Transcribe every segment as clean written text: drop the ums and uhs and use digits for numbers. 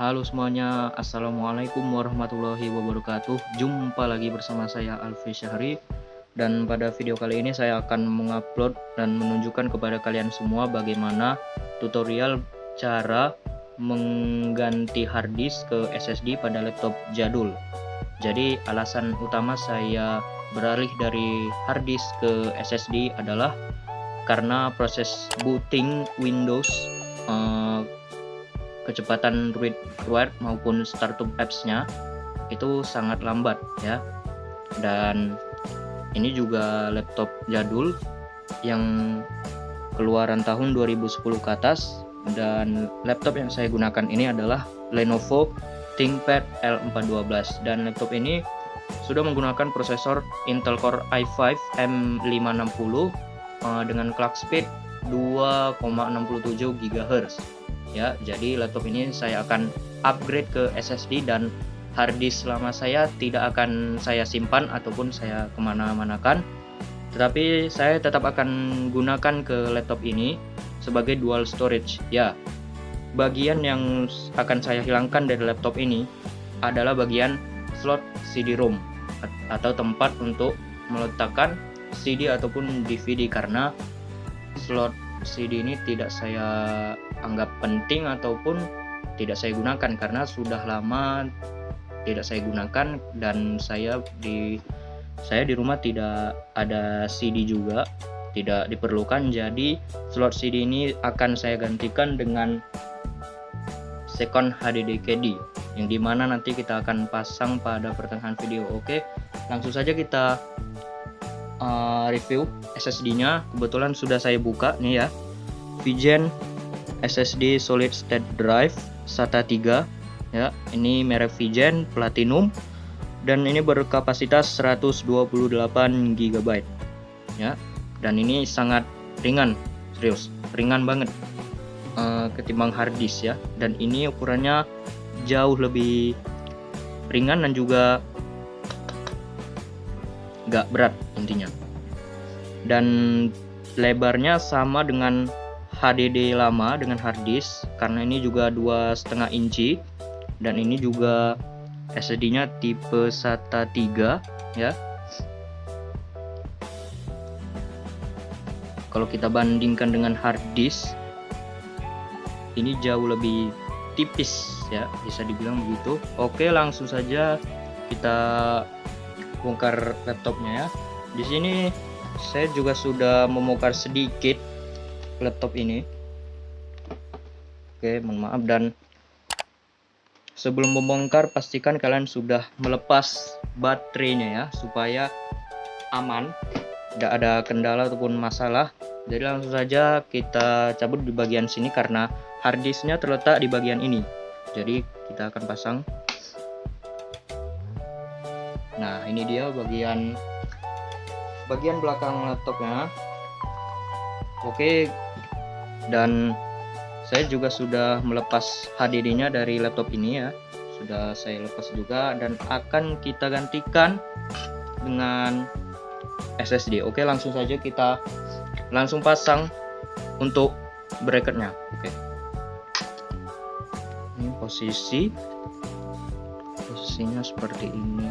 Halo semuanya, Assalamualaikum warahmatullahi wabarakatuh. Jumpa lagi bersama saya Alfi Syahri. Dan pada video kali ini saya akan mengupload dan menunjukkan kepada kalian semua bagaimana tutorial cara mengganti harddisk ke SSD pada laptop jadul. Jadi alasan utama saya beralih dari harddisk ke SSD adalah karena proses booting Windows, kecepatan read write maupun startup apps-nya itu sangat lambat ya. Dan ini juga laptop jadul yang keluaran tahun 2010 ke atas, dan laptop yang saya gunakan ini adalah Lenovo ThinkPad L412, dan laptop ini sudah menggunakan prosesor Intel Core i5 M560 dengan clock speed 2,67 GHz. Ya, jadi laptop ini saya akan upgrade ke SSD, dan harddisk selama saya tidak akan saya simpan ataupun saya kemana-manakan, tetapi saya tetap akan gunakan ke laptop ini sebagai dual storage. Ya, bagian yang akan saya hilangkan dari laptop ini adalah bagian slot CD-ROM atau tempat untuk meletakkan CD ataupun DVD, karena slot CD ini tidak saya anggap penting ataupun tidak saya gunakan karena sudah lama tidak saya gunakan, dan saya di rumah tidak ada CD juga, tidak diperlukan. Jadi slot CD ini akan saya gantikan dengan second HDD KD, yang dimana nanti kita akan pasang pada pertengahan video. Oke, langsung saja kita review SSD-nya. Kebetulan sudah saya buka nih ya, Vygen SSD Solid State Drive SATA 3 ya. Ini merek Vygen Platinum, dan ini berkapasitas 128 GB ya. Dan ini sangat ringan, serius ringan banget ketimbang harddisk ya. Dan ini ukurannya jauh lebih ringan dan juga gak berat intinya. Dan lebarnya sama dengan HDD lama dengan harddisk, karena ini juga 2,5 inci, dan ini juga SSD-nya tipe SATA 3 ya. Kalau kita bandingkan dengan harddisk, ini jauh lebih tipis ya, bisa dibilang begitu. Oke, langsung saja kita bongkar laptopnya ya. Di sini saya juga sudah membongkar sedikit laptop ini. Oke, mohon maaf. Dan sebelum membongkar, pastikan kalian sudah melepas baterainya ya, supaya aman, tidak ada kendala ataupun masalah. Jadi langsung saja kita cabut di bagian sini, karena harddisknya terletak di bagian ini. Jadi kita akan pasang. Nah, ini dia bagian belakang laptopnya. Oke, dan saya juga sudah melepas HDD-nya dari laptop ini ya. Sudah saya lepas juga, dan akan kita gantikan dengan SSD. Oke, langsung saja kita langsung pasang untuk bracketnya. Oke, ini posisinya seperti ini.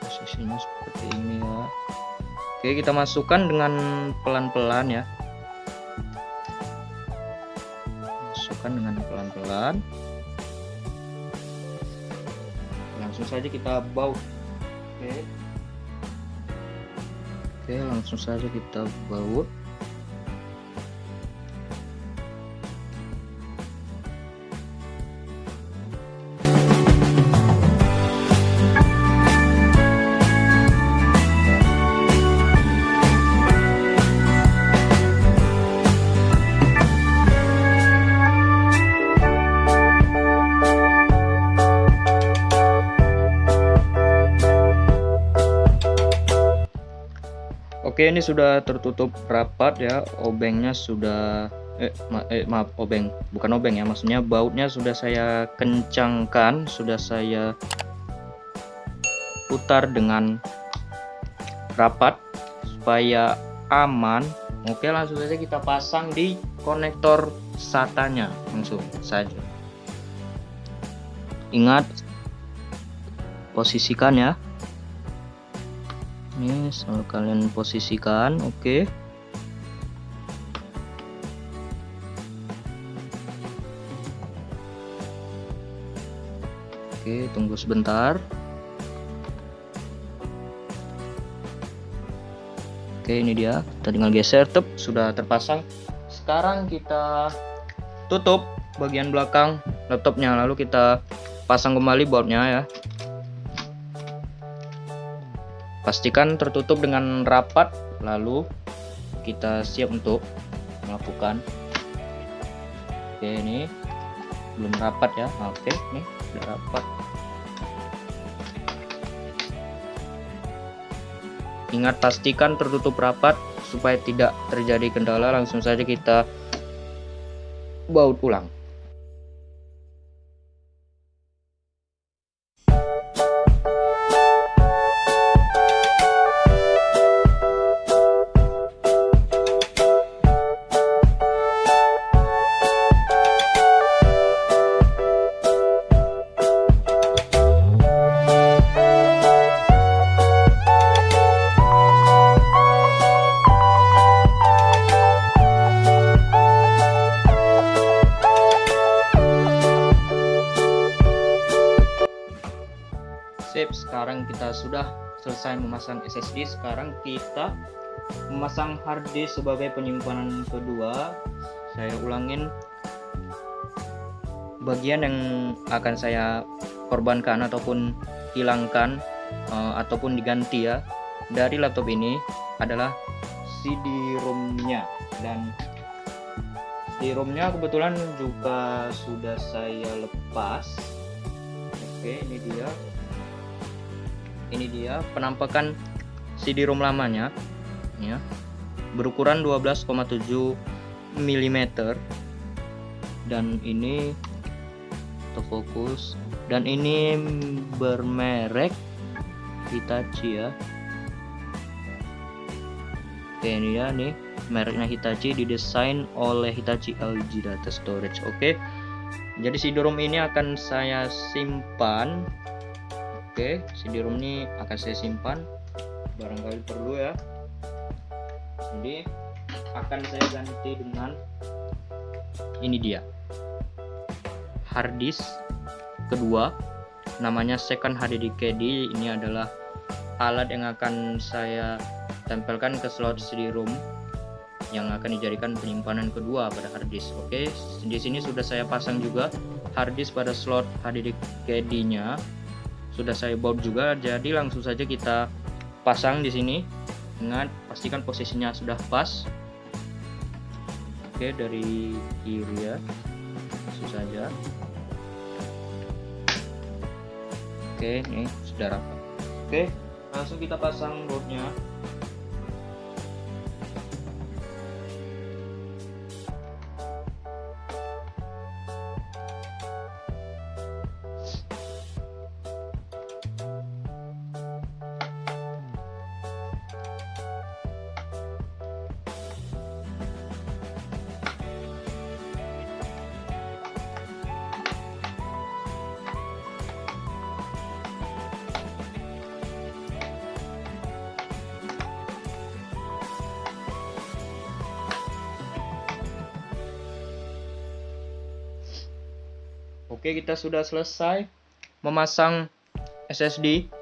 Posisinya seperti ini ya. Oke, kita masukkan dengan pelan-pelan ya. Masukkan dengan pelan-pelan. Langsung saja kita baut. Oke, langsung saja kita baut. Oke, ini sudah tertutup rapat ya. Obengnya sudah maaf, bukan obeng ya, maksudnya bautnya sudah saya kencangkan, sudah saya putar dengan rapat supaya aman. Oke, langsung saja kita pasang di konektor SATA-nya langsung saja. Ingat posisikan ya. Ini selalu kalian posisikan. Oke. Oke, tunggu sebentar. Oke, ini dia. Kita tinggal geser, sudah terpasang. Sekarang kita tutup bagian belakang laptopnya, lalu kita pasang kembali boardnya ya. Pastikan tertutup dengan rapat, lalu kita siap untuk melakukan. Oke, ini belum rapat ya. Oke, ini sudah rapat. Ingat, pastikan tertutup rapat supaya tidak terjadi kendala. Langsung saja kita baut ulang. Sip, sekarang kita sudah selesai memasang SSD. Sekarang kita memasang hard disk sebagai penyimpanan kedua. Saya ulangin bagian yang akan saya korbankan ataupun hilangkan ataupun diganti ya dari laptop ini adalah CD-ROM-nya, dan CD-ROM-nya kebetulan juga sudah saya lepas. Oke, ini dia penampakan CD-ROM lamanya ya, berukuran 12,7 mm, dan ini autofocus, dan ini bermerek Hitachi ya. Oke, ini ya, nih mereknya Hitachi, didesain oleh Hitachi LG Data Storage. Oke, jadi CD-ROM ini akan saya simpan. Oke, CD-ROM ini akan saya simpan, barangkali perlu ya. Jadi akan saya ganti dengan ini dia, hard disk kedua, namanya second HDD KD. Ini adalah alat yang akan saya tempelkan ke slot CD-ROM yang akan dijadikan penyimpanan kedua pada hard disk. Oke, di sini sudah saya pasang juga hard disk pada slot HDD KD-nya. Sudah saya baut juga, jadi langsung saja kita pasang di sini. Ingat, pastikan posisinya sudah pas. Oke, dari kiri ya, langsung saja. Oke, ini sudah rapat. Oke, langsung kita pasang bautnya. Oke, kita sudah selesai memasang SSD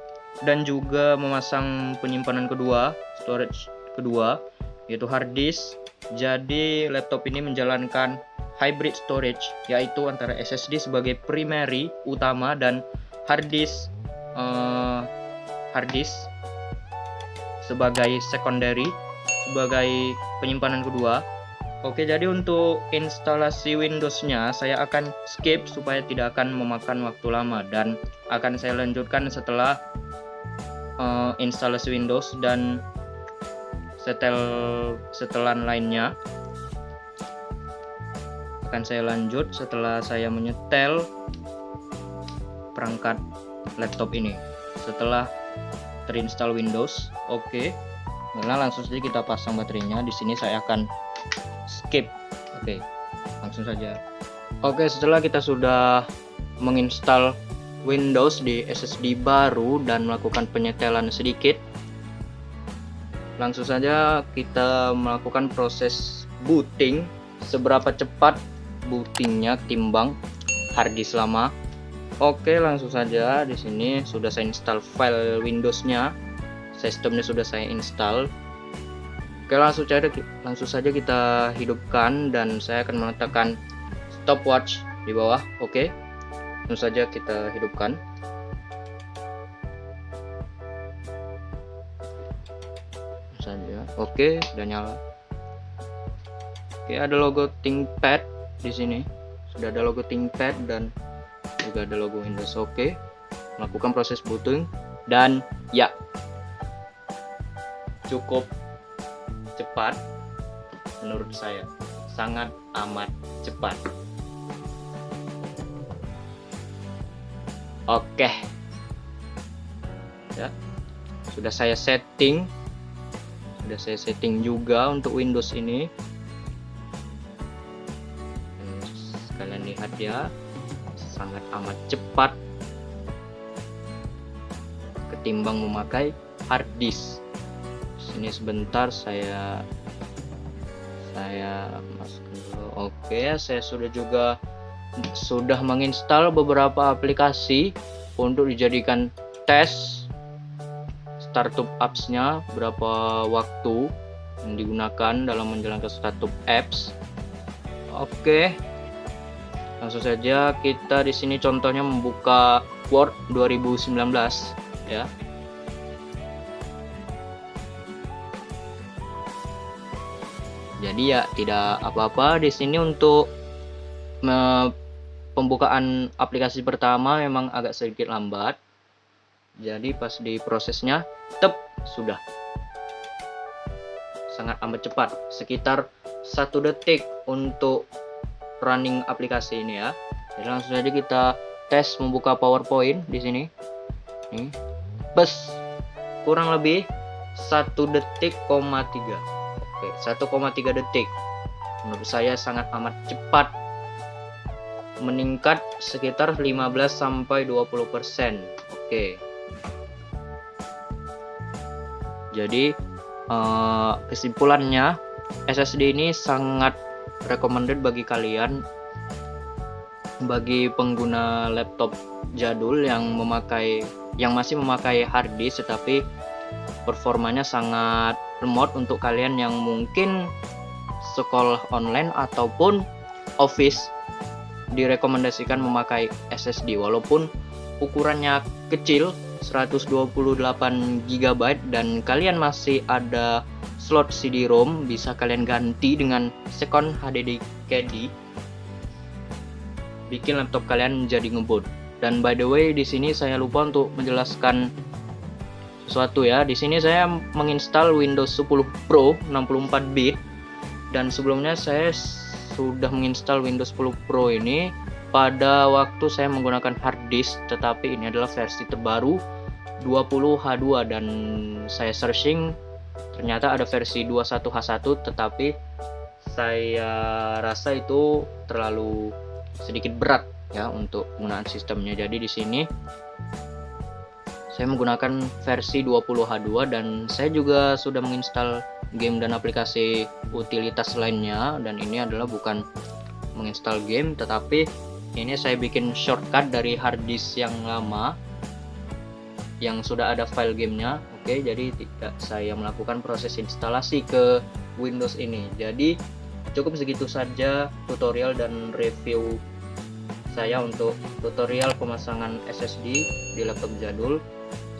dan juga memasang penyimpanan kedua, storage kedua, yaitu hard disk. Jadi laptop ini menjalankan hybrid storage, yaitu antara SSD sebagai primary utama dan hard disk sebagai secondary, sebagai penyimpanan kedua. Oke, jadi untuk instalasi Windows-nya saya akan skip supaya tidak akan memakan waktu lama, dan akan saya lanjutkan setelah instalasi Windows dan setelan lainnya. Akan saya lanjut setelah saya menyetel perangkat laptop ini setelah terinstall Windows. Oke, nah langsung saja kita pasang baterainya. Di sini saya akan skip. Oke, langsung saja. Oke, setelah kita sudah menginstal Windows di SSD baru dan melakukan penyetelan sedikit, langsung saja kita melakukan proses booting. Seberapa cepat bootingnya timbang harddisk lama. Oke, langsung saja. Di sini sudah saya install file Windows-nya, sistemnya sudah saya install. Oke, langsung saja kita hidupkan dan saya akan meletakkan stopwatch di bawah. Oke, langsung saja kita hidupkan. Oke, sudah nyala. Oke, ada logo ThinkPad di sini. Sudah ada logo ThinkPad dan juga ada logo Windows. Oke, melakukan proses booting dan ya, cukup cepat menurut saya, sangat amat cepat. Oke, ya, sudah saya setting juga untuk Windows ini. Kalian lihat ya, sangat amat cepat ketimbang memakai hard disk. Sini sebentar saya masukkan dulu. Oke, saya sudah menginstal beberapa aplikasi untuk dijadikan tes startup apps-nya, berapa waktu yang digunakan dalam menjalankan startup apps. Oke, langsung saja kita di sini contohnya membuka Word 2019 ya. Jadi ya tidak apa-apa di sini untuk pembukaan aplikasi pertama memang agak sedikit lambat. Jadi pas di prosesnya sudah sangat amat cepat, sekitar 1 detik untuk running aplikasi ini ya. Jadi langsung saja kita tes membuka PowerPoint di sini. Nih, kurang lebih 1 detik, 3. Oke, 1,3 detik. Menurut saya sangat amat cepat, meningkat sekitar 15-20%. Oke. Jadi kesimpulannya, SSD ini sangat recommended bagi kalian, bagi pengguna laptop jadul yang masih memakai hard disk tetapi performanya sangat lemot. Untuk kalian yang mungkin sekolah online ataupun office, direkomendasikan memakai SSD walaupun ukurannya kecil, 128 GB, dan kalian masih ada slot CD-ROM, bisa kalian ganti dengan second HDD caddy, bikin laptop kalian jadi ngebut. Dan by the way, di sini saya lupa untuk menjelaskan sesuatu ya. Di sini saya menginstal Windows 10 Pro 64 bit, dan sebelumnya saya sudah menginstal Windows 10 Pro ini pada waktu saya menggunakan hard disk, tetapi ini adalah versi terbaru 20H2, dan saya searching ternyata ada versi 21H1, tetapi saya rasa itu terlalu sedikit berat ya untuk penggunaan sistemnya. Jadi di sini saya menggunakan versi 20H2, dan saya juga sudah menginstal game dan aplikasi utilitas lainnya, dan ini adalah bukan menginstal game, tetapi ini saya bikin shortcut dari hard disk yang lama yang sudah ada file gamenya. Oke, jadi tidak saya melakukan proses instalasi ke Windows ini. Jadi cukup segitu saja tutorial dan review saya untuk tutorial pemasangan SSD di laptop jadul.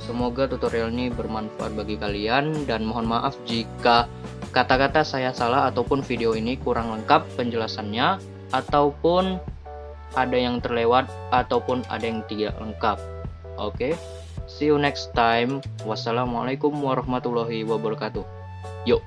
Semoga tutorial ini bermanfaat bagi kalian, dan mohon maaf jika kata-kata saya salah ataupun video ini kurang lengkap penjelasannya, ataupun ada yang terlewat ataupun ada yang tidak lengkap. Oke, see you next time. Wassalamualaikum warahmatullahi wabarakatuh. Yuk.